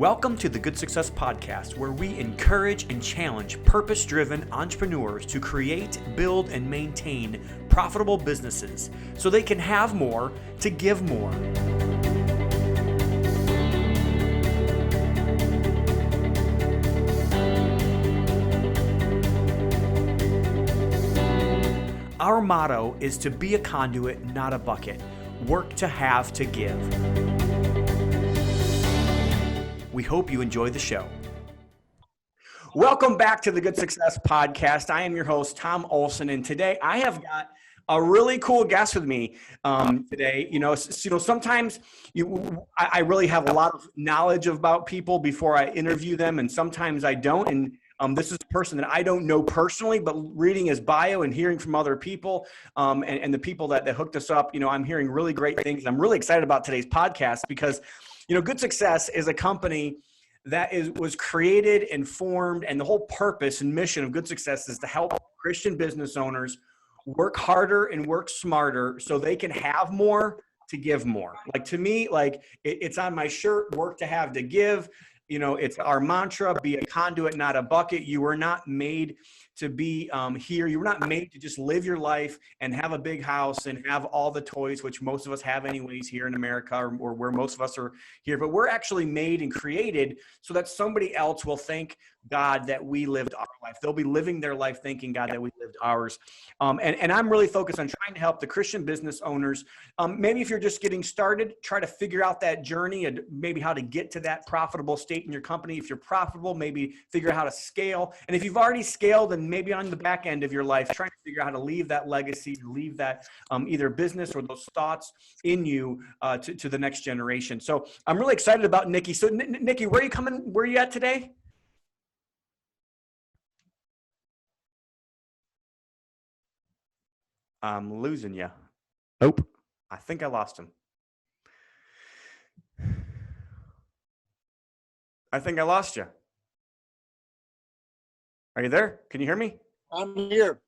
Welcome to the Good Success Podcast, where we encourage and challenge purpose-driven entrepreneurs to create, build, and maintain profitable businesses so they can have more to give more. Our motto is to be a conduit, not a bucket. Work to have to give. We hope you enjoy the show. Welcome back to the Good Success Podcast. I am your host, Tom Olson, and today I have got a really cool guest with me today. Sometimes I really have a lot of knowledge about people before I interview them, and sometimes I don't. And this is a person that I don't know personally, but reading his bio and hearing from other people and the people that hooked us up, I'm hearing really great things. I'm really excited about today's podcast because Good Success is a company that was created and formed, and the whole purpose and mission of Good Success is to help Christian business owners work harder and work smarter so they can have more to give more. Like, to me, it's on my shirt, work to have to give. It's our mantra, be a conduit, not a bucket. You were not made to be here. You were not made to just live your life and have a big house and have all the toys, which most of us have anyways here in America or where most of us are here. But we're actually made and created so that somebody else will thank God that we lived our life. They'll be living their life thanking God that we lived ours. And I'm really focused on trying to help the Christian business owners. Maybe if you're just getting started, try to figure out that journey and maybe how to get to that profitable state in your company. If you're profitable, maybe figure out how to scale. And if you've already scaled and maybe on the back end of your life, trying to figure out how to leave that legacy, leave that either business or those thoughts in you to the next generation. So I'm really excited about Nicky. So Nicky, where are you at today? I'm losing you. Nope. I think I lost him. I think I lost you. Are you there? Can you hear me? I'm here.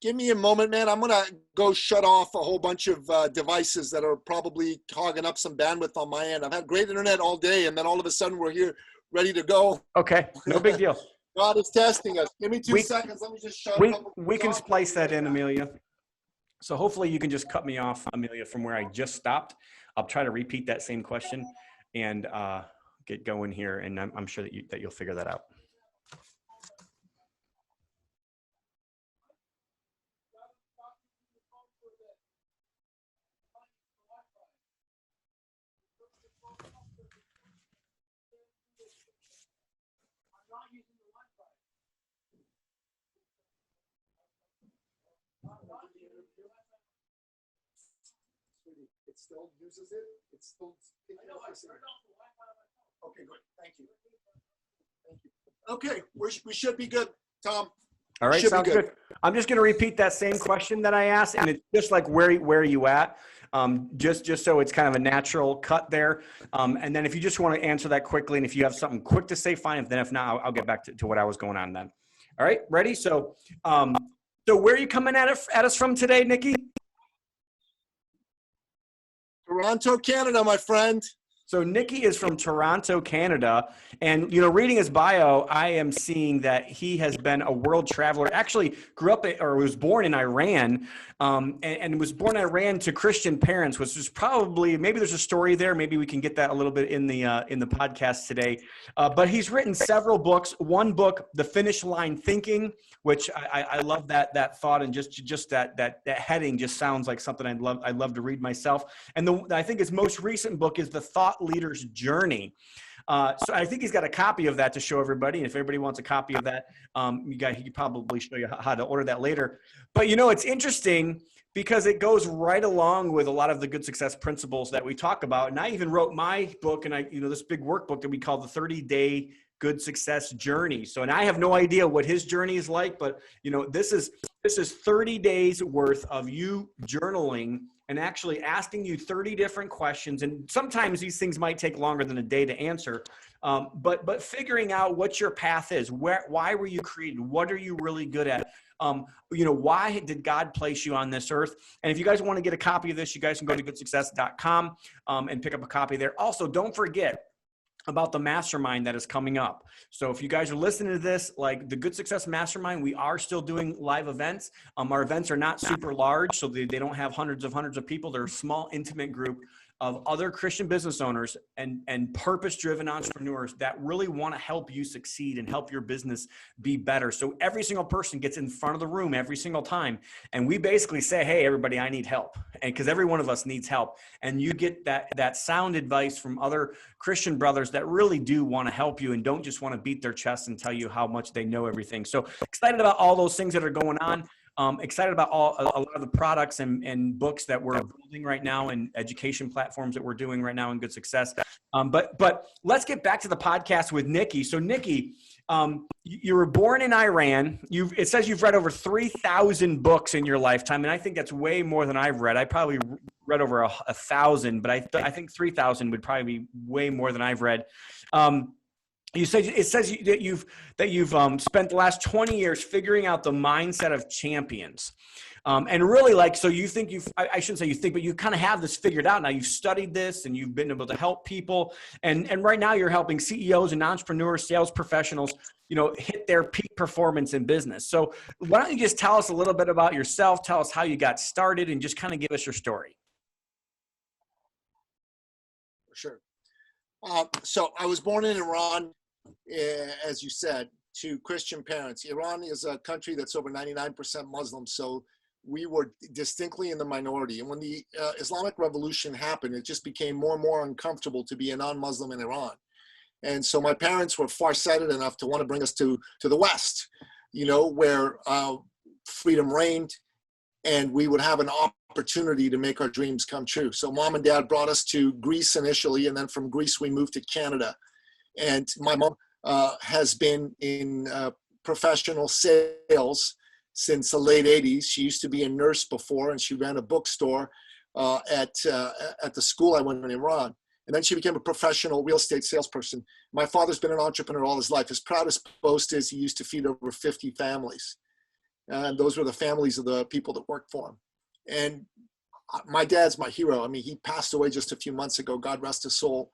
Give me a moment, man. I'm going to go shut off a whole bunch of devices that are probably hogging up some bandwidth on my end. I've had great internet all day, and then all of a sudden we're here ready to go. Okay. No big deal. God is testing us. Give me 2 seconds. Let me just shut up. We can splice that in, Amelia. So hopefully you can just cut me off, Amelia, from where I just stopped. I'll try to repeat that same question and get going here, and I'm sure that you'll figure that out. It still uses it. It's still. I know. I turned off the Wi-Fi. Okay, good. Thank you. Okay, we should be good, Tom. All right, sounds good. I'm just going to repeat that same question that I asked, and it's just like where are you at? Just so it's kind of a natural cut there. And then if you just want to answer that quickly, and if you have something quick to say, fine. If not, I'll get back to what I was going on then. All right, ready? So where are you coming at us from today, Nicky? Toronto, Canada, my friend. So Nicky is from Toronto, Canada, and reading his bio, I am seeing that he has been a world traveler. Actually, was born in Iran, and was born in Iran to Christian parents, which is probably, maybe there's a story there. Maybe we can get that a little bit in the podcast today. But he's written several books. One book, The Finish Line Thinking, which I love that thought, and just that heading just sounds like something I'd love to read myself. And I think his most recent book is The Thought Leader's Journey. So I think he's got a copy of that to show everybody. And if everybody wants a copy of that, he could probably show you how to order that later. But it's interesting because it goes right along with a lot of the good success principles that we talk about. And I even wrote my book, and this big workbook that we call the 30-Day Good Success Journey. So, and I have no idea what his journey is like, but this is 30 days worth of you journaling and actually asking you 30 different questions. And sometimes these things might take longer than a day to answer. But figuring out what your path is, why were you created? What are you really good at? Why did God place you on this earth? And if you guys want to get a copy of this, you guys can go to goodsuccess.com and pick up a copy there. Also, don't forget, about the mastermind that is coming up. So if you guys are listening to this, like the Good Success Mastermind, we are still doing live events. Our events are not super large, so they don't have hundreds of people. They're a small, intimate group of other Christian business owners and purpose-driven entrepreneurs that really want to help you succeed and help your business be better. So every single person gets in front of the room every single time. And we basically say, hey, everybody, I need help. And because every one of us needs help. And you get that sound advice from other Christian brothers that really do want to help you and don't just want to beat their chest and tell you how much they know everything. So excited about all those things that are going on. Excited about a lot of the products and books that we're building right now and education platforms that we're doing right now in Good Success. But let's get back to the podcast with Nicky. So Nicky, you were born in Iran. It says you've read over 3,000 books in your lifetime. And I think that's way more than I've read. I probably read over 1,000, but I think 3,000 would probably be way more than I've read. You said it says that you've spent the last 20 years figuring out the mindset of champions, and really so you think I shouldn't say you think, but you kind of have this figured out now. You've studied this and you've been able to help people, and right now you're helping CEOs and entrepreneurs, sales professionals, hit their peak performance in business. So why don't you just tell us a little bit about yourself? Tell us how you got started, and just kind of give us your story. Sure. So I was born in Iran, as you said, to Christian parents. Iran is a country that's over 99% Muslim, so we were distinctly in the minority. And when the Islamic Revolution happened, it just became more and more uncomfortable to be a non-Muslim in Iran. And so my parents were farsighted enough to want to bring us to the West, where freedom reigned, and we would have an opportunity to make our dreams come true. So mom and dad brought us to Greece initially, and then from Greece we moved to Canada. And my mom has been in professional sales since the late 80s. She used to be a nurse before, and she ran a bookstore at the school I went in Iran. And then she became a professional real estate salesperson. My father's been an entrepreneur all his life. His proudest boast is he used to feed over 50 families. And those were the families of the people that worked for him. And my dad's my hero. I mean, he passed away just a few months ago, God rest his soul.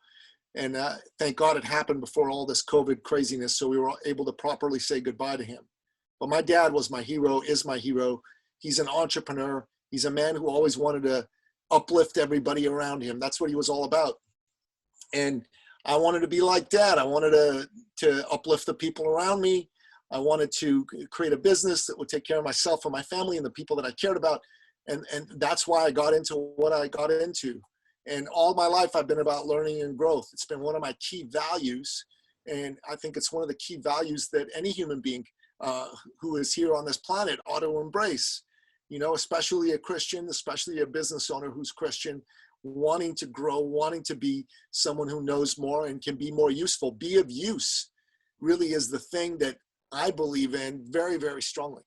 And thank God it happened before all this COVID craziness, so we were able to properly say goodbye to him. But my dad was my hero, is my hero. He's an entrepreneur. He's a man who always wanted to uplift everybody around him. That's what he was all about. And I wanted to be like Dad. I wanted to uplift the people around me. I wanted to create a business that would take care of myself and my family and the people that I cared about. And that's why I got into what I got into. And all my life, I've been about learning and growth. It's been one of my key values. And I think it's one of the key values that any human being who is here on this planet ought to embrace, especially a Christian, especially a business owner who's Christian, wanting to grow, wanting to be someone who knows more and can be more useful. Be of use really is the thing that I believe in very, very strongly.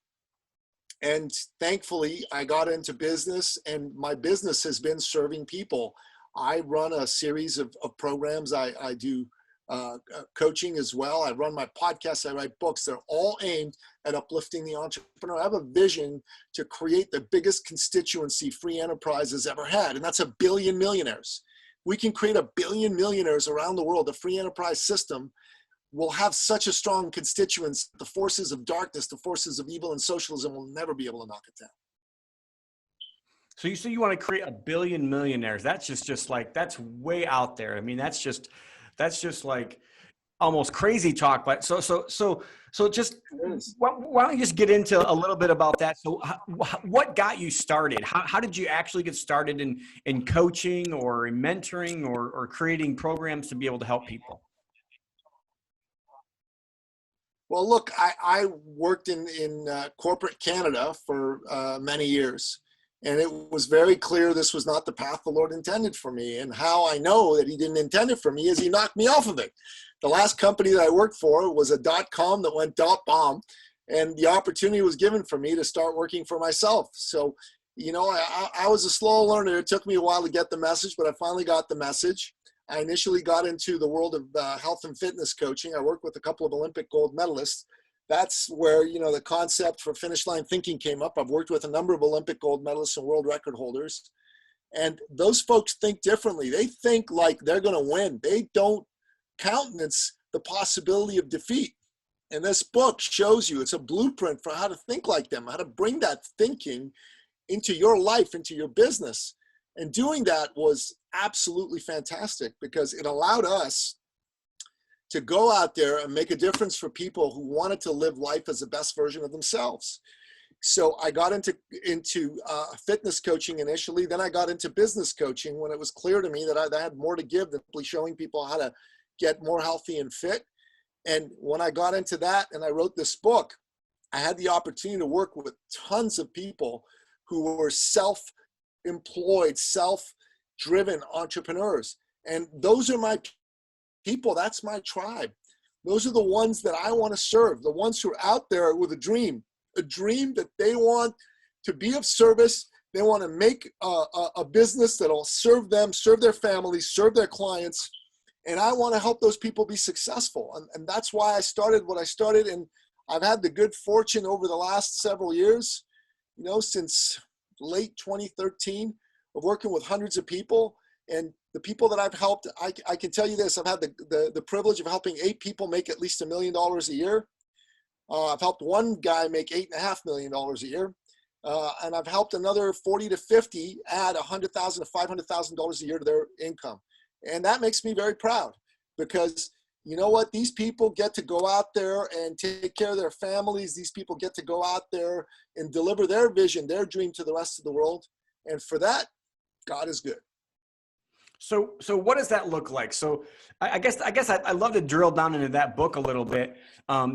And thankfully, I got into business, and my business has been serving people. I run a series of programs. I do coaching as well. I run my podcast. I write books. They're all aimed at uplifting the entrepreneur. I have a vision to create the biggest constituency free enterprise has ever had, and that's 1 billion millionaires. We can create 1 billion millionaires around the world. The free enterprise system will have such a strong constituents, the forces of darkness, the forces of evil and socialism will never be able to knock it down. So you say you want to create 1 billion millionaires. That's just like, that's way out there. I mean, that's just like almost crazy talk. But so just why don't you just get into a little bit about that? So what got you started? How did you actually get started in coaching or in mentoring or creating programs to be able to help people? Well, look, I worked in corporate Canada for many years, and it was very clear this was not the path the Lord intended for me. And how I know that he didn't intend it for me is he knocked me off of it. The last company that I worked for was a .com that went .bomb, and the opportunity was given for me to start working for myself. So, I was a slow learner. It took me a while to get the message, but I finally got the message. I initially got into the world of health and fitness coaching. I worked with a couple of Olympic gold medalists. That's where, the concept for finish line thinking came up. I've worked with a number of Olympic gold medalists and world record holders. And those folks think differently. They think like they're going to win. They don't countenance the possibility of defeat. And this book shows you, it's a blueprint for how to think like them, how to bring that thinking into your life, into your business. And doing that was absolutely fantastic because it allowed us to go out there and make a difference for people who wanted to live life as the best version of themselves. So I got into fitness coaching initially. Then I got into business coaching when it was clear to me that I had more to give than simply showing people how to get more healthy and fit. And when I got into that and I wrote this book, I had the opportunity to work with tons of people who were self-employed, self-driven entrepreneurs. And those are my people. That's my tribe. Those are the ones that I want to serve, the ones who are out there with a dream that they want to be of service. They want to make a business that'll serve them, serve their families, serve their clients. And I want to help those people be successful. And that's why I started what I started. And I've had the good fortune over the last several years, since late 2013, of working with hundreds of people. And the people that I've helped, I can tell you this, I've had the privilege of helping 8 people make at least $1 million a year. I've helped one guy make $8.5 million a year. And I've helped another 40 to 50 add $100,000 to $500,000 a year to their income. And that makes me very proud because you know what? These people get to go out there and take care of their families. These people get to go out there and deliver their vision, their dream to the rest of the world. And for that, God is good. So what does that look like? So I guess I'd love to drill down into that book a little bit,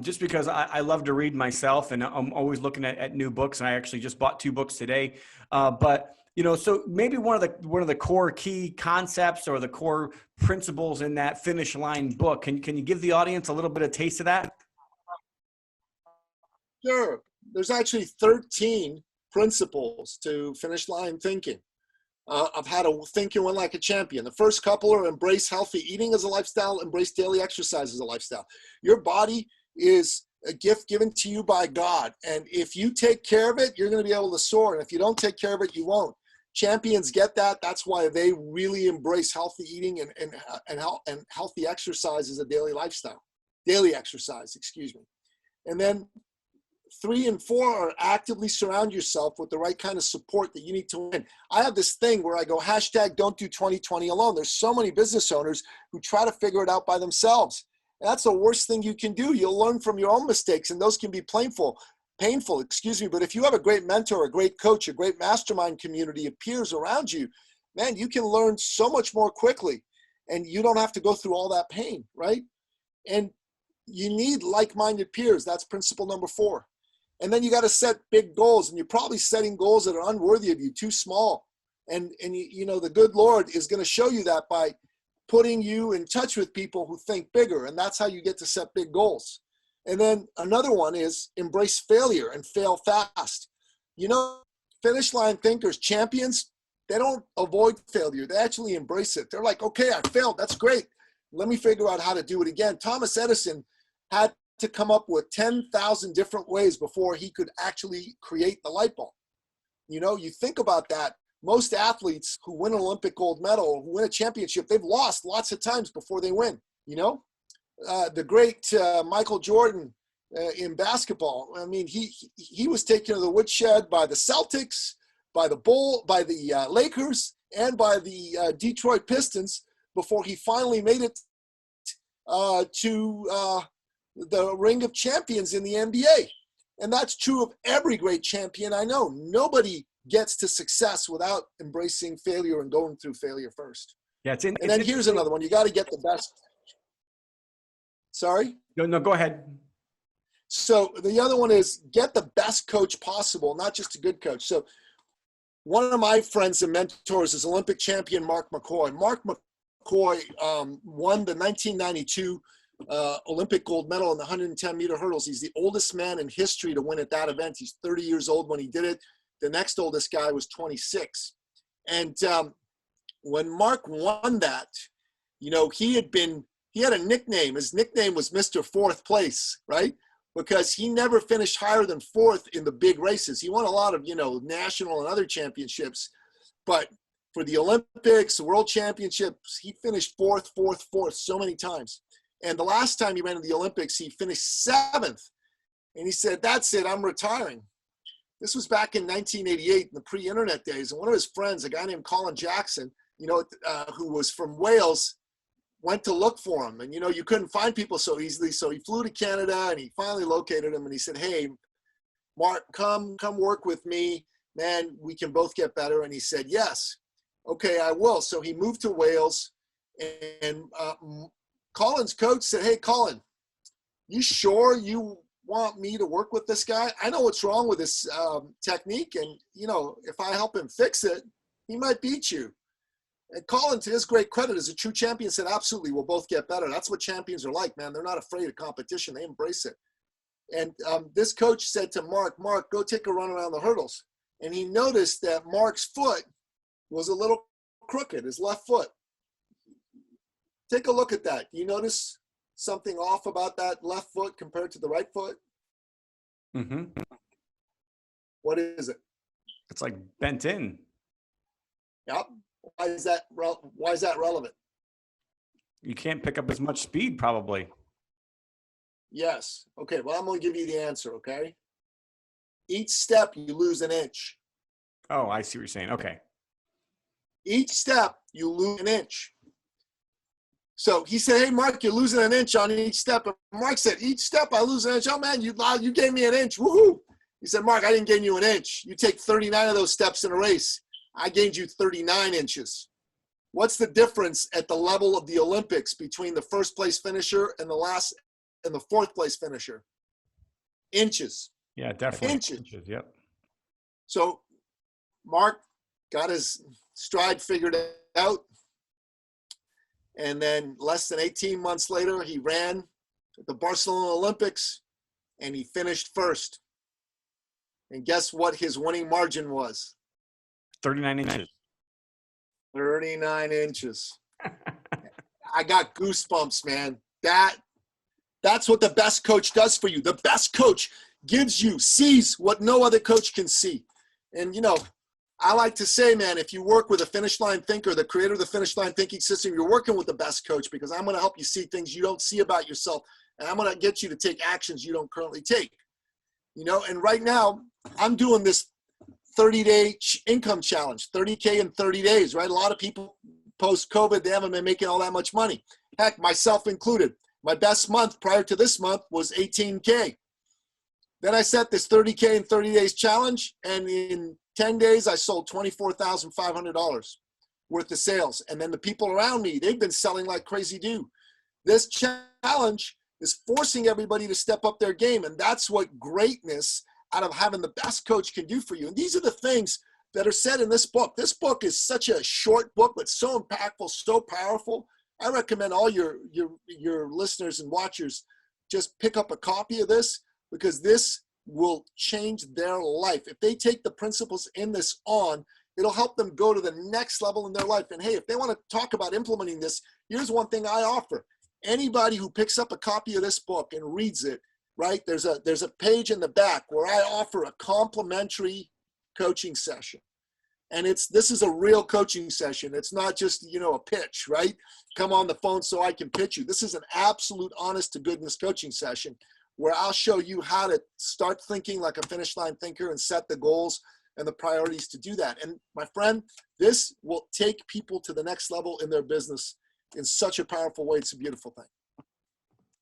just because I love to read myself and I'm always looking at new books. And I actually just bought 2 books today. But so maybe one of the core key concepts or the core principles in that Finish Line book, can you give the audience a little bit of taste of that? Sure. There's actually 13 principles to Finish Line thinking. I've had to think and win like a champion. The first couple are embrace healthy eating as a lifestyle, embrace daily exercise as a lifestyle. Your body is a gift given to you by God. And if you take care of it, you're going to be able to soar. And if you don't take care of it, you won't. Champions get that. That's why they really embrace healthy eating and healthy exercise as a daily lifestyle. Daily exercise, excuse me. And then 3 and 4 are actively surround yourself with the right kind of support that you need to win. I have this thing where I go, #don't do 2020 alone. There's so many business owners who try to figure it out by themselves. And that's the worst thing you can do. You'll learn from your own mistakes, and those can be painful, but if you have a great mentor, a great coach, a great mastermind community of peers around you, man, you can learn so much more quickly and you don't have to go through all that pain, right? And you need like-minded peers. That's principle number 4. And then you got to set big goals, and you're probably setting goals that are unworthy of you, too small. And the good Lord is going to show you that by putting you in touch with people who think bigger. And that's how you get to set big goals. And then another one is embrace failure and fail fast. Finish line thinkers, champions, they don't avoid failure. They actually embrace it. They're like, okay, I failed. That's great. Let me figure out how to do it again. Thomas Edison had to come up with 10,000 different ways before he could actually create the light bulb. You think about that. Most athletes who win an Olympic gold medal or who win a championship, they've lost lots of times before they win, the great Michael Jordan in basketball. I mean, he was taken to the woodshed by the Celtics, by the Lakers, and by the Detroit Pistons before he finally made it to the ring of champions in the NBA. And that's true of every great champion I know. Nobody gets to success without embracing failure and going through failure first. Yeah, here's another one. You got to get the best. Sorry? No, go ahead. So the other one is get the best coach possible, not just a good coach. So one of my friends and mentors is Olympic champion Mark McCoy. Mark McCoy won the 1992 Olympic gold medal in the 110-meter hurdles. He's the oldest man in history to win at that event. He's 30 years old when he did it. The next oldest guy was 26. And when Mark won that, he had a nickname. His nickname was Mr. Fourth Place, right? Because he never finished higher than 4th in the big races. He won a lot of, national and other championships, but for the Olympics, the World Championships, he finished fourth so many times. And the last time he ran in the Olympics, he finished 7th. And he said, that's it, I'm retiring. This was back in 1988 in the pre-internet days. And one of his friends, a guy named Colin Jackson, who was from Wales, went to look for him. And, you couldn't find people so easily. So he flew to Canada and he finally located him. And he said, hey, Mark, come work with me. Man, we can both get better. And he said, yes. Okay, I will. So he moved to Wales. And Colin's coach said, hey, Colin, you sure you want me to work with this guy? I know what's wrong with this technique. And, if I help him fix it, he might beat you. And Colin, to his great credit, as a true champion, said, absolutely, we'll both get better. That's what champions are like, man. They're not afraid of competition. They embrace it. And this coach said to Mark, go take a run around the hurdles. And he noticed that Mark's foot was a little crooked, his left foot. Take a look at that. You notice something off about that left foot compared to the right foot? Mm-hmm. What is it? It's like bent in. Yep. Why is that relevant? You can't pick up as much speed, probably. Yes. Okay, well, I'm going to give you the answer, okay? Each step, you lose an inch. Oh, I see what you're saying. Okay. Each step, you lose an inch. So he said, hey, Mark, you're losing an inch on each step. And Mark said, each step, I lose an inch. Oh, man, you gave me an inch. Woohoo. He said, Mark, I didn't gain you an inch. You take 39 of those steps in a race. I gained you 39 inches. What's the difference at the level of the Olympics between the first place finisher and the fourth place finisher? Inches. Yeah, definitely. Inches. Yep. So Mark got his stride figured out. And then less than 18 months later, he ran at the Barcelona Olympics and he finished first. And guess what his winning margin was? 39 inches. 39 inches. I got goosebumps, man. That's what the best coach does for you. The best coach sees what no other coach can see. And, I like to say, man, if you work with a finish line thinker, the creator of the finish line thinking system, you're working with the best coach, because I'm going to help you see things you don't see about yourself. And I'm going to get you to take actions you don't currently take. And right now I'm doing this 30-day income challenge, 30K in 30 days, right? A lot of people post-COVID, they haven't been making all that much money. Heck, myself included. My best month prior to this month was 18K. Then I set this 30K in 30 days challenge, and in 10 days, I sold $24,500 worth of sales. And then the people around me, they've been selling like crazy too. This challenge is forcing everybody to step up their game. And that's what greatness out of having the best coach can do for you. And these are the things that are said in this book. This book is such a short book, but so impactful, so powerful. I recommend all your listeners and watchers just pick up a copy of this, because this will change their life. If they take the principles in this on, it'll help them go to the next level in their life. And hey, if they want to talk about implementing this, here's one thing I offer. Anybody who picks up a copy of this book and reads it, right, there's a page in the back where I offer a complimentary coaching session. And this is a real coaching session. It's not just, a pitch, right? Come on the phone so I can pitch you. This is an absolute honest to goodness coaching session where I'll show you how to start thinking like a finish line thinker and set the goals and the priorities to do that. And my friend, this will take people to the next level in their business in such a powerful way. It's a beautiful thing.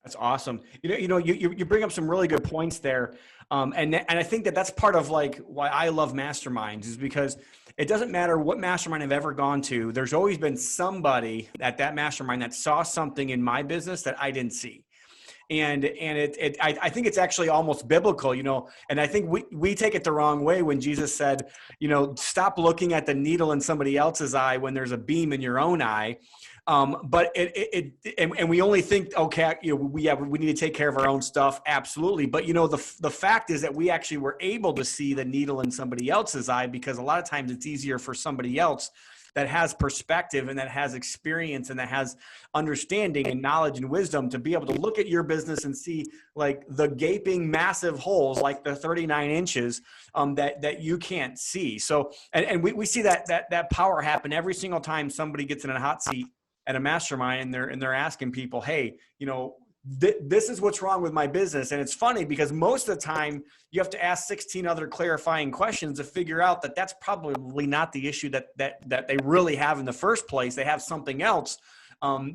That's awesome. You bring up some really good points there. And I think that's part of like why I love masterminds, is because it doesn't matter what mastermind I've ever gone to. There's always been somebody at that mastermind that saw something in my business that I didn't see. And I think it's actually almost biblical, and I think we take it the wrong way when Jesus said, stop looking at the needle in somebody else's eye when there's a beam in your own eye. But and we only think, okay, we need to take care of our own stuff. Absolutely. But the fact is that we actually were able to see the needle in somebody else's eye, because a lot of times it's easier for somebody else that has perspective and that has experience and that has understanding and knowledge and wisdom to be able to look at your business and see like the gaping massive holes, like the 39 inches that you can't see. So, and we see that power happen every single time somebody gets in a hot seat at a mastermind and they're asking people, hey, you know, this is what's wrong with my business. And it's funny because most of the time you have to ask 16 other clarifying questions to figure out that that's probably not the issue that they really have in the first place. They have something else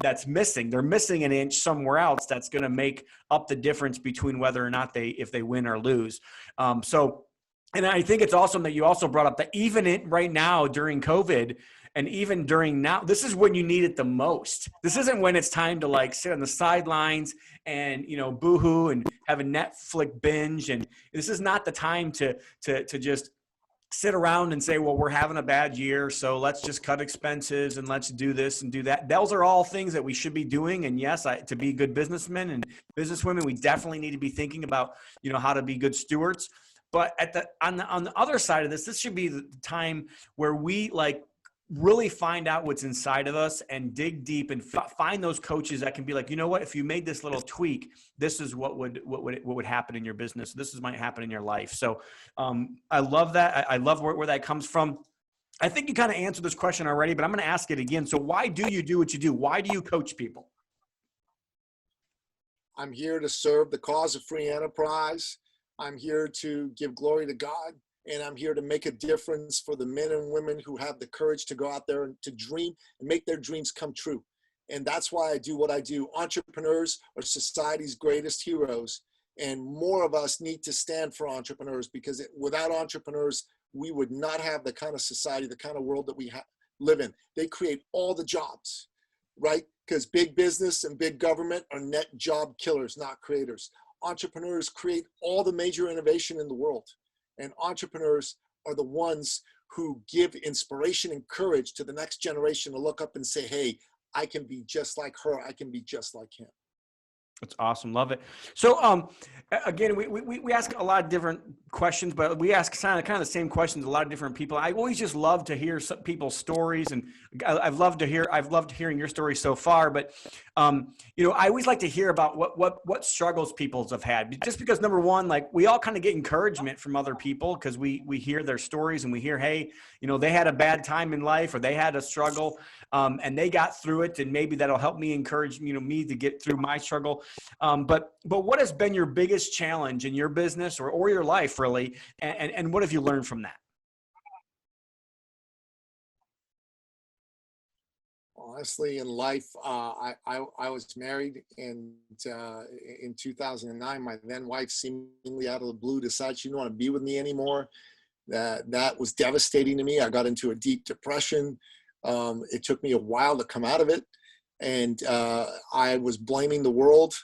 that's missing. They're missing an inch somewhere else that's going to make up the difference between whether or not if they win or lose. And I think it's awesome that you also brought up that even right now during COVID, and even during now, this is when you need it the most. This isn't when it's time to like sit on the sidelines and, you know, boohoo and have a Netflix binge. And this is not the time to just sit around and say, well, we're having a bad year, so let's just cut expenses and let's do this and do that. Those are all things that we should be doing. And yes, to be good businessmen and businesswomen, we definitely need to be thinking about, you know, how to be good stewards. But on the other side of this should be the time where we like really find out what's inside of us and dig deep and find those coaches that can be like, you know what, if you made this little tweak, this is what would happen in your business. This might happen in your life. So I love that. I love where that comes from. I think you kind of answered this question already, but I'm going to ask it again. So why do you do what you do? Why do you coach people? I'm here to serve the cause of free enterprise. I'm here to give glory to God. And I'm here to make a difference for the men and women who have the courage to go out there and to dream and make their dreams come true. And that's why I do what I do. Entrepreneurs are society's greatest heroes. And more of us need to stand for entrepreneurs, because without entrepreneurs, we would not have the kind of society, the kind of world that we live in. They create all the jobs, right? Because big business and big government are net job killers, not creators. Entrepreneurs create all the major innovation in the world. And entrepreneurs are the ones who give inspiration and courage to the next generation to look up and say, hey, I can be just like her. I can be just like him. That's awesome. Love it. So, again, we ask a lot of different questions, but we ask kind of the same questions to a lot of different people. I always just love to hear some people's stories, and I've loved hearing your story so far. But, you know, I always like to hear about what struggles people have had, just because number one, like we all kind of get encouragement from other people because we hear their stories and we hear, hey, you know, they had a bad time in life or they had a struggle, and they got through it, and maybe that'll help me encourage, you know, me to get through my struggle. But what has been your biggest challenge in your business or your life, really? And what have you learned from that? Honestly, in life, I was married, and in 2009, my then wife seemingly out of the blue decided she didn't want to be with me anymore. That was devastating to me. I got into a deep depression. It took me a while to come out of it. And I was blaming the world.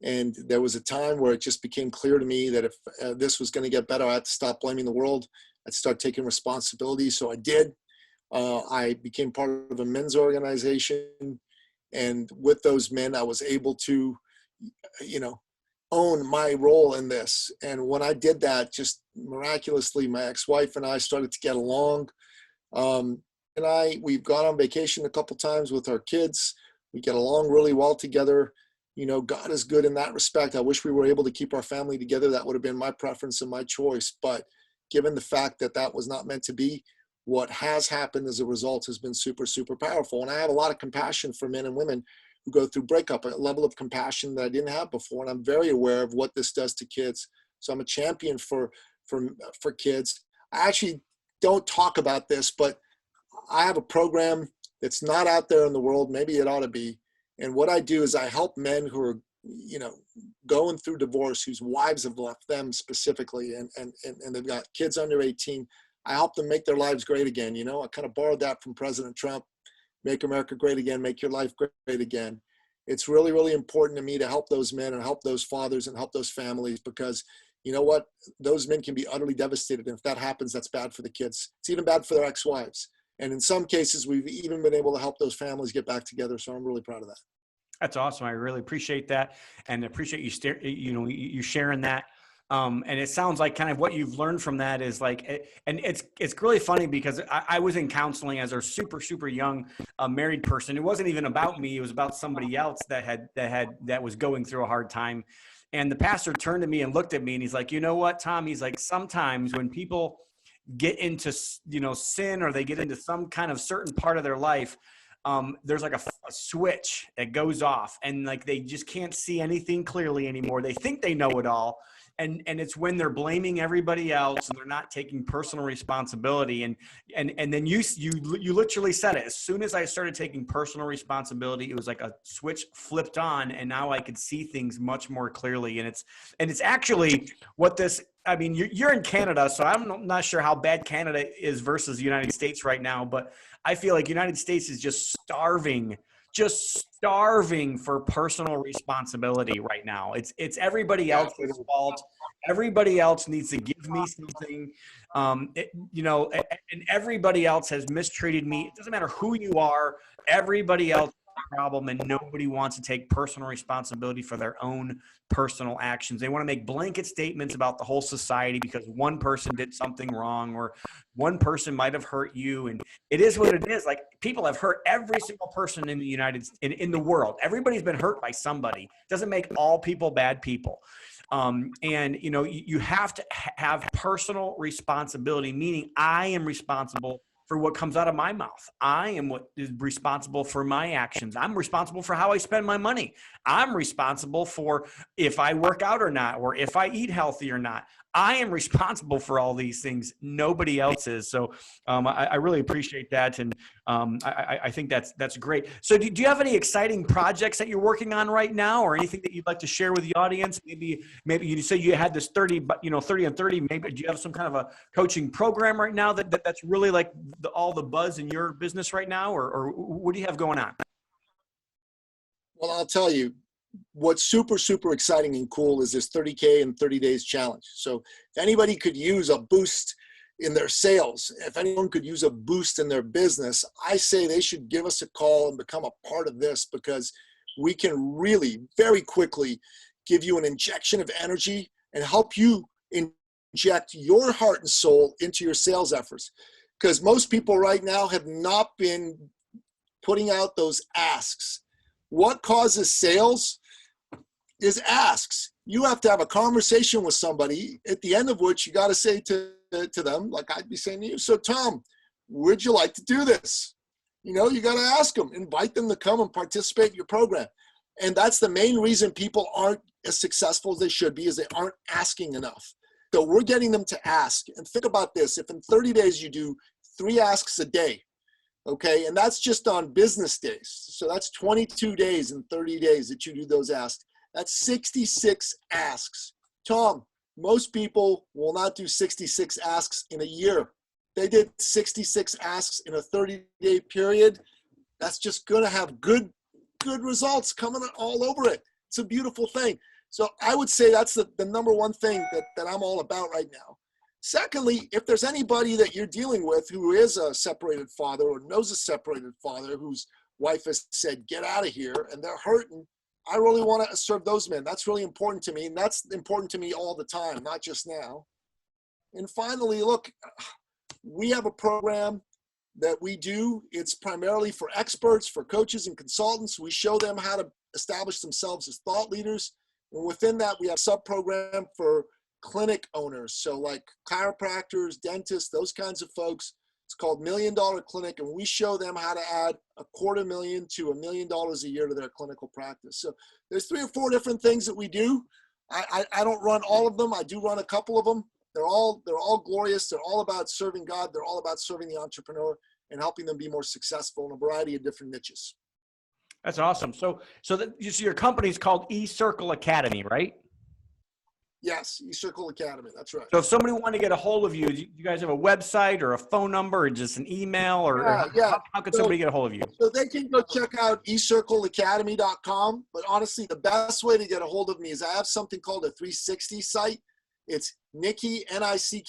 And there was a time where it just became clear to me that if this was going to get better, I had to stop blaming the world. I'd start taking responsibility. So I did. I became part of a men's organization. And with those men, I was able to, you know, own my role in this. And when I did that, just miraculously, my ex-wife and I started to get along. We've gone on vacation a couple times with our kids. We get along really well together. You know, God is good in that respect. I wish we were able to keep our family together. That would have been my preference and my choice. But given the fact that that was not meant to be, what has happened as a result has been super, super powerful. And I have a lot of compassion for men and women who go through breakup, a level of compassion that I didn't have before. And I'm very aware of what this does to kids. So I'm a champion for kids. I actually don't talk about this, but I have a program that's not out there in the world. Maybe it ought to be. And what I do is I help men who are, you know, going through divorce, whose wives have left them specifically, and they've got kids under 18. I help them make their lives great again. You know, I kind of borrowed that from President Trump. Make America great again, make your life great again. It's really, really important to me to help those men and help those fathers and help those families, because you know what? Those men can be utterly devastated. And if that happens, that's bad for the kids. It's even bad for their ex-wives. And in some cases, we've even been able to help those families get back together. So I'm really proud of that. That's awesome. I really appreciate that, and appreciate you sharing that. And it sounds like kind of what you've learned from that is like, and it's really funny because I was in counseling as a super, super young married person. It wasn't even about me. It was about somebody else that was going through a hard time. And the pastor turned to me and looked at me and he's like, you know what, Tom? He's like, sometimes when people get into, sin, or they get into some kind of certain part of their life, there's like a switch that goes off and like they just can't see anything clearly anymore. They think they know it all. And it's when they're blaming everybody else and they're not taking personal responsibility. And then you literally said it. As soon as I started taking personal responsibility, it was like a switch flipped on, and now I could see things much more clearly. And it's actually what this. I mean, you're in Canada, so I'm not sure how bad Canada is versus the United States right now, but I feel like United States is just starving for personal responsibility right now. It's everybody else's fault. Everybody else needs to give me something. And everybody else has mistreated me. It doesn't matter who you are. Everybody else has a problem, and nobody wants to take personal responsibility for their own personal actions. They want to make blanket statements about the whole society because one person did something wrong or one person might have hurt you. And it is what it is. Like, people have hurt every single person in the in the world. Everybody's been hurt by somebody. It doesn't make all people bad people. And you have to have personal responsibility, meaning I am responsible for what comes out of my mouth. I am what is responsible for my actions. I'm responsible for how I spend my money. I'm responsible for if I work out or not, or if I eat healthy or not. I am responsible for all these things. Nobody else is. So I really appreciate that. And I think that's great. So do you have any exciting projects that you're working on right now, or anything that you'd like to share with the audience? Maybe you say you had this 30 and 30, maybe do you have some kind of a coaching program right now that's really like all the buzz in your business right now, or what do you have going on? Well, I'll tell you, what's super, super exciting and cool is this 30K in 30 days challenge. So if anybody could use a boost in their sales, if anyone could use a boost in their business, I say they should give us a call and become a part of this, because we can really very quickly give you an injection of energy and help you inject your heart and soul into your sales efforts. Because most people right now have not been putting out those asks. What causes sales is asks. You have to have a conversation with somebody, at the end of which you got to say to them, like I'd be saying to you, so Tom, would you like to do this? You got to ask them, invite them to come and participate in your program. And that's the main reason people aren't as successful as they should be, is they aren't asking enough. So we're getting them to ask. And think about this, if in 30 days you do 3 asks a day, okay, and that's just on business days. So that's 22 days in 30 days that you do those asks. That's 66 asks. Tom, most people will not do 66 asks in a year. They did 66 asks in a 30-day period. That's just going to have good results coming all over it. It's a beautiful thing. So I would say that's the number one thing that I'm all about right now. Secondly, if there's anybody that you're dealing with who is a separated father or knows a separated father whose wife has said, get out of here, and they're hurting, I really want to serve those men. That's really important to me. And that's important to me all the time, not just now. And finally, look, we have a program that we do. It's primarily for experts, for coaches and consultants. We show them how to establish themselves as thought leaders. And within that, we have a sub-program for clinic owners. So like chiropractors, dentists, those kinds of folks. It's called $1 Million Clinic, and we show them how to add $250,000 to $1 million a year to their clinical practice. So there's 3 or 4 different things that we do. I don't run all of them. I do run a couple of them. They're all glorious. They're all about serving God. They're all about serving the entrepreneur and helping them be more successful in a variety of different niches. That's awesome. So your company's called eCircle Academy, right? Yes, eCircle Academy. That's right. So if somebody wanted to get a hold of you, do you guys have a website or a phone number or just an email, or how could somebody get a hold of you? So they can go check out ecircleacademy.com. But honestly, the best way to get a hold of me is I have something called a 360 site. It's Nicky, Nicky,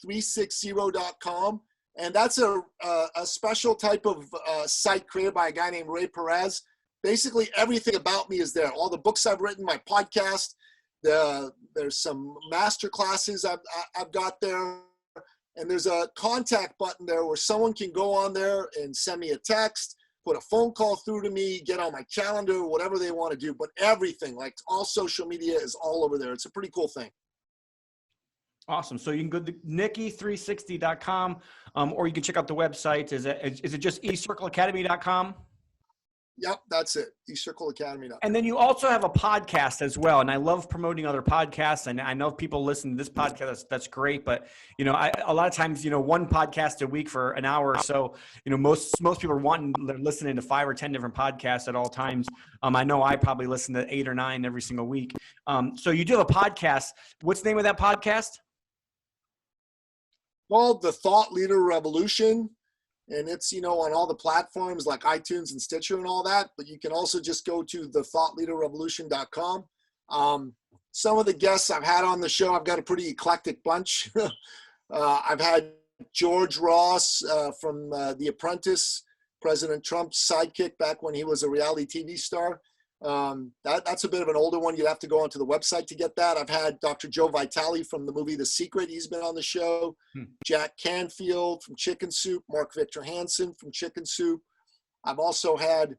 360.com. And that's a special type of site created by a guy named Ray Perez. Basically, everything about me is there. All the books I've written, my podcast, There's some master classes I've got there. And there's a contact button there where someone can go on there and send me a text, put a phone call through to me, get on my calendar, whatever they want to do. But everything, like all social media is all over there. It's a pretty cool thing. Awesome. So you can go to Nicky360.com, or you can check out the website. Is it just eCircleAcademy.com? Yep, that's it. eCircleAcademy.com. And then you also have a podcast as well. And I love promoting other podcasts. And I know people listen to this podcast. That's great. But, a lot of times, one podcast a week for an hour or so, most people they're listening to 5 or 10 different podcasts at all times. I know I probably listen to 8 or 9 every single week. So you do have a podcast. What's the name of that podcast? Called The Thought Leader Revolution. And it's, on all the platforms like iTunes and Stitcher and all that. But you can also just go to thethoughtleaderrevolution.com. Some of the guests I've had on the show, I've got a pretty eclectic bunch. I've had George Ross from The Apprentice, President Trump's sidekick back when he was a reality TV star. That's a bit of an older one. You'd have to go onto the website to get that. I've had Dr. Joe Vitale from the movie The Secret. He's been on the show. Jack Canfield from Chicken Soup. Mark Victor Hansen from Chicken Soup. I've also had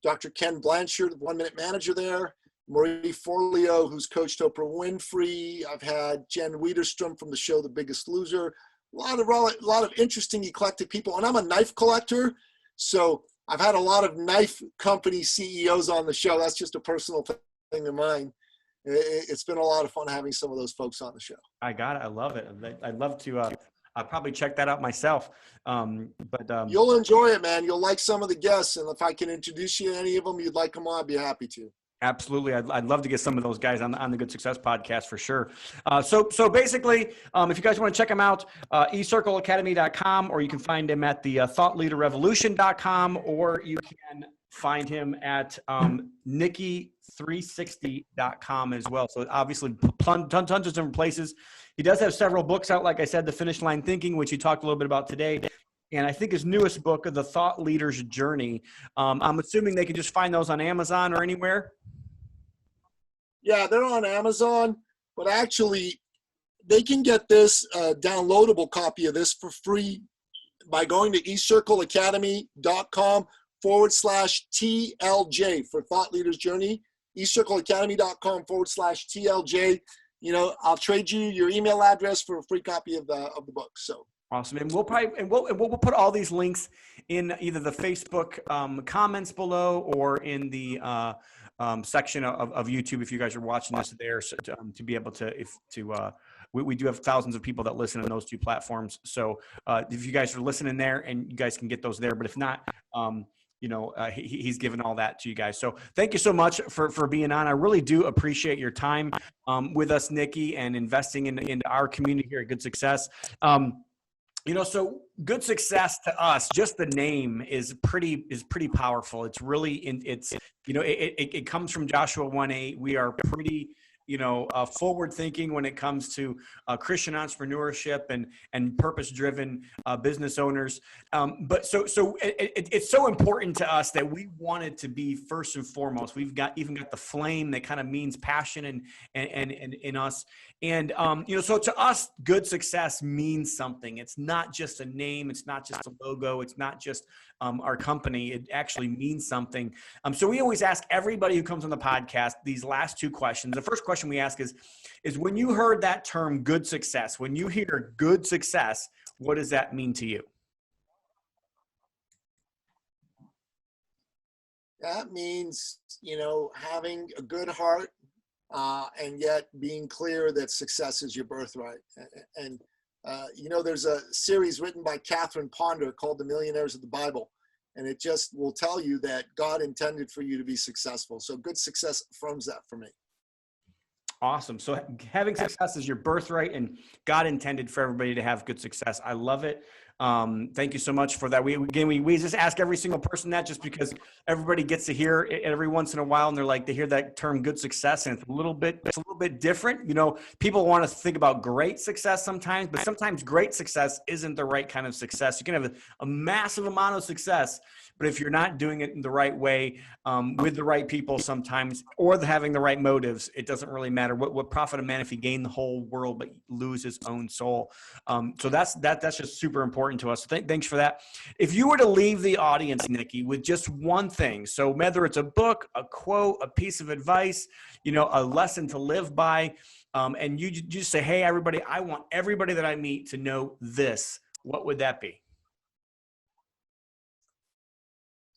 Dr. Ken Blanchard, the 1 Minute Manager there. Marie Forleo, who's coached Oprah Winfrey. I've had Jen Wiederstrom from the show The Biggest Loser. A lot of interesting, eclectic people. And I'm a knife collector, so I've had a lot of knife company CEOs on the show. That's just a personal thing of mine. It's been a lot of fun having some of those folks on the show. I got it. I love it. I'd love to I'll probably check that out myself. But you'll enjoy it, man. You'll like some of the guests. And if I can introduce you to any of them, you'd like them on, I'd be happy to. Absolutely. I'd love to get some of those guys on the Good Success podcast for sure. So basically, if you guys want to check them out, eCircleAcademy.com, or you can find him at the ThoughtLeaderRevolution.com, or you can find him at Nicky360.com as well. So obviously tons of different places. He does have several books out, like I said, The Finish Line Thinking, which he talked a little bit about today. And I think his newest book, The Thought Leader's Journey. I'm assuming they can just find those on Amazon or anywhere. Yeah, they're on Amazon, but actually they can get this downloadable copy of this for free by going to eCircleAcademy.com/TLJ for Thought Leader's Journey. eCircleAcademy.com/TLJ. I'll trade you your email address for a free copy of the book. So awesome. And we'll put all these links in either the Facebook comments below or in the section of YouTube if you guys are watching this there, so to be able to we do have thousands of people that listen on those two platforms. So if you guys are listening there, and you guys can get those there, but if not, he's given all that to you guys. So thank you so much for being on. I really do appreciate your time with us, Nicky, and investing into our community here at Good Success. So Good Success to us, just the name is pretty powerful. It's really it comes from Joshua 1:8. We are pretty forward thinking when it comes to Christian entrepreneurship and purpose driven business owners. But it's so important to us that we want it to be first and foremost. We've got the flame that kind of means passion and in us. And, so to us, Good Success means something. It's not just a name. It's not just a logo. It's not just our company. It actually means something. So we always ask everybody who comes on the podcast these last two questions. The first question we ask is when you heard that term good success, when you hear good success, what does that mean to you? That means, having a good heart, and yet being clear that success is your birthright. And there's a series written by Catherine Ponder called The Millionaires of the Bible. And it just will tell you that God intended for you to be successful. So good success affirms that for me. Awesome. So having success is your birthright, and God intended for everybody to have good success. I love it. Thank you so much for that. We just ask every single person that, just because everybody gets to hear it every once in a while, and they're like, they hear that term good success, and it's a little bit different. People want to think about great success sometimes, but sometimes great success isn't the right kind of success. You can have a massive amount of success, but if you're not doing it in the right way, with the right people sometimes, or having the right motives, it doesn't really matter. What profit a man if he gain the whole world but lose his own soul? So that's just super important to us. So thanks for that. If you were to leave the audience, Nicky, with just one thing, so whether it's a book, a quote, a piece of advice, a lesson to live by, and you just say, hey, everybody, I want everybody that I meet to know this, what would that be?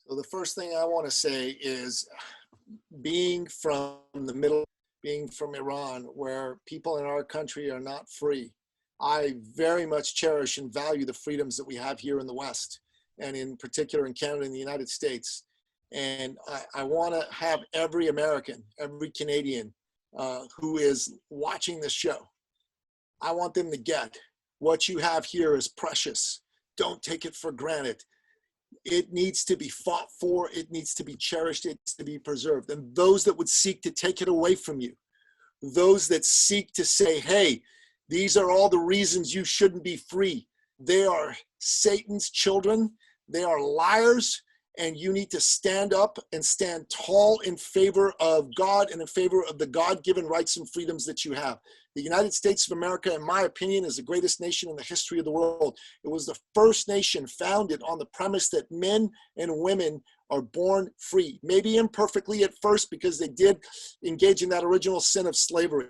So the first thing I want to say is, being from Iran, where people in our country are not free, I very much cherish and value the freedoms that we have here in the West, and in particular in Canada and the United States. And I want to have every American, every Canadian who is watching this show, I want them to get what you have here is precious. Don't take it for granted. It needs to be fought for. It needs to be cherished. It needs to be preserved. And those that would seek to take it away from you, those that seek to say, hey, these are all the reasons you shouldn't be free, they are Satan's children. They are liars. And you need to stand up and stand tall in favor of God and in favor of the God-given rights and freedoms that you have. The United States of America, in my opinion, is the greatest nation in the history of the world. It was the first nation founded on the premise that men and women are born free, maybe imperfectly at first because they did engage in that original sin of slavery.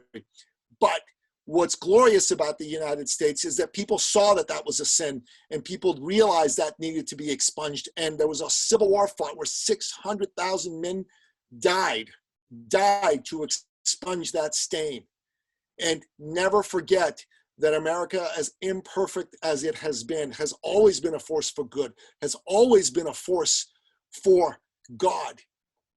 But what's glorious about the United States is that people saw that that was a sin, and people realized that needed to be expunged. And there was a civil war fought where 600,000 men died to expunge that stain. And never forget that America, as imperfect as it has always been a force for good, has always been a force for God.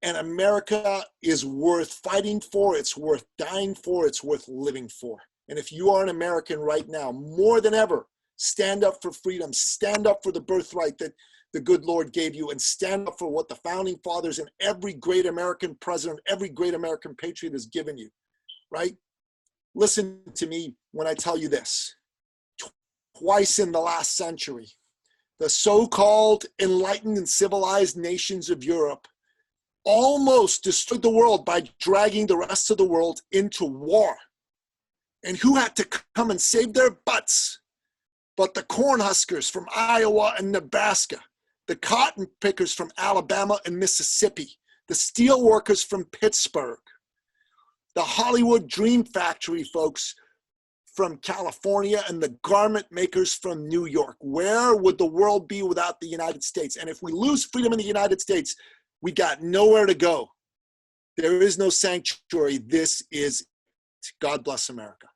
And America is worth fighting for, it's worth dying for, it's worth living for. And if you are an American right now, more than ever, stand up for freedom, stand up for the birthright that the good Lord gave you, and stand up for what the founding fathers and every great American president, every great American patriot has given you, right? Listen to me when I tell you this. Twice in the last century, the so-called enlightened and civilized nations of Europe almost destroyed the world by dragging the rest of the world into war. And who had to come and save their butts but the cornhuskers from Iowa and Nebraska, the cotton pickers from Alabama and Mississippi, the steel workers from Pittsburgh, the Hollywood Dream Factory folks from California, and the garment makers from New York. Where would the world be without the United States? And if we lose freedom in the United States, we got nowhere to go. There is no sanctuary. This is God bless America.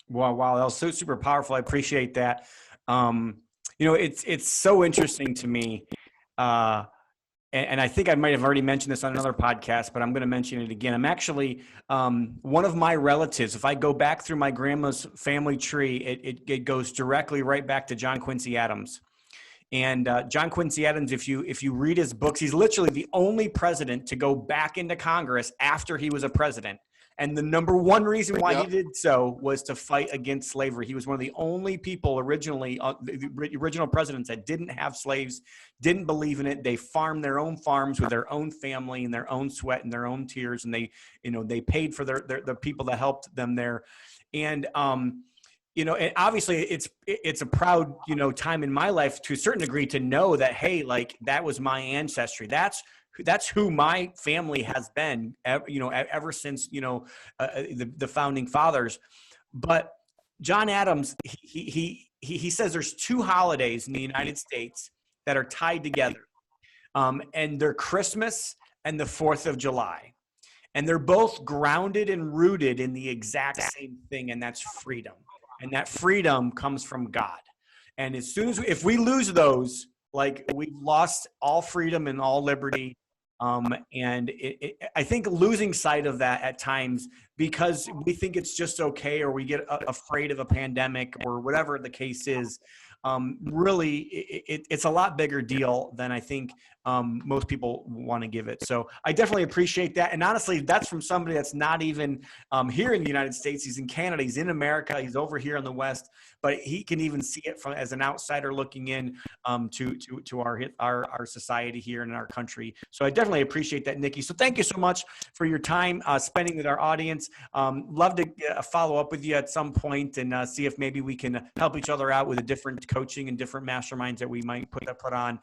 Wow. That was so super powerful. I appreciate that. It's so interesting to me. And I think I might have already mentioned this on another podcast, but I'm going to mention it again. I'm actually, one of my relatives, if I go back through my grandma's family tree, it goes directly right back to John Quincy Adams. And John Quincy Adams, if you read his books, he's literally the only president to go back into Congress after he was a president. And the number one reason why he did so was to fight against slavery. He was one of the only people originally, the original presidents that didn't have slaves, didn't believe in it. They farmed their own farms with their own family and their own sweat and their own tears. And they paid for the people that helped them there. And, and obviously it's a proud, time in my life to a certain degree to know that, hey, like that was my ancestry. That's who my family has been, ever since, the founding fathers. But John Adams, he says there's two holidays in the United States that are tied together. And they're Christmas and the 4th of July. And they're both grounded and rooted in the exact same thing, and that's freedom. And that freedom comes from God. And as soon as if we lose those, like we've lost all freedom and all liberty. And I think losing sight of that at times because we think it's just okay, or we get afraid of a pandemic or whatever the case is. really it's a lot bigger deal than I think most people want to give it. So I definitely appreciate that. And honestly, that's from somebody that's not even here in the United States. He's in Canada. He's in America. He's over here in the West, but he can even see it from as an outsider looking in to our society here in our country. So I definitely appreciate that, Nicky. So thank you so much for your time spending with our audience. Love to follow up with you at some point and see if maybe we can help each other out with a different coaching and different masterminds that we might put on.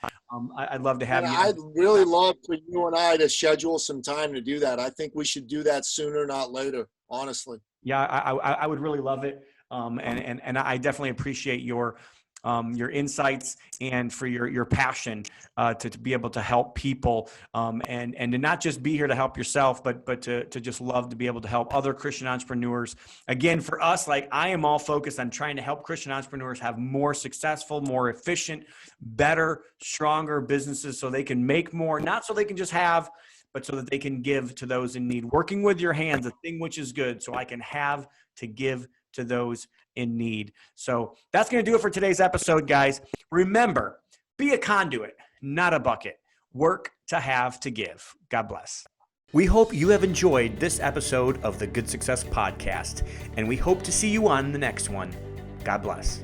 I'd love to have you. I'd really love for you and I to schedule some time to do that. I think we should do that sooner, not later, honestly. Yeah, I would really love it. And I definitely appreciate your insights and for your passion to be able to help people and to not just be here to help yourself, but to just love to be able to help other Christian entrepreneurs. Again, for us, like I am all focused on trying to help Christian entrepreneurs have more successful, more efficient, better, stronger businesses so they can make more, not so they can just have, but so that they can give to those in need. Working with your hands, a thing which is good, so I can have to give to those in need. So that's going to do it for today's episode, guys. Remember, be a conduit, not a bucket. Work to have to give. God bless. We hope you have enjoyed this episode of the Good Success Podcast, and we hope to see you on the next one. God bless.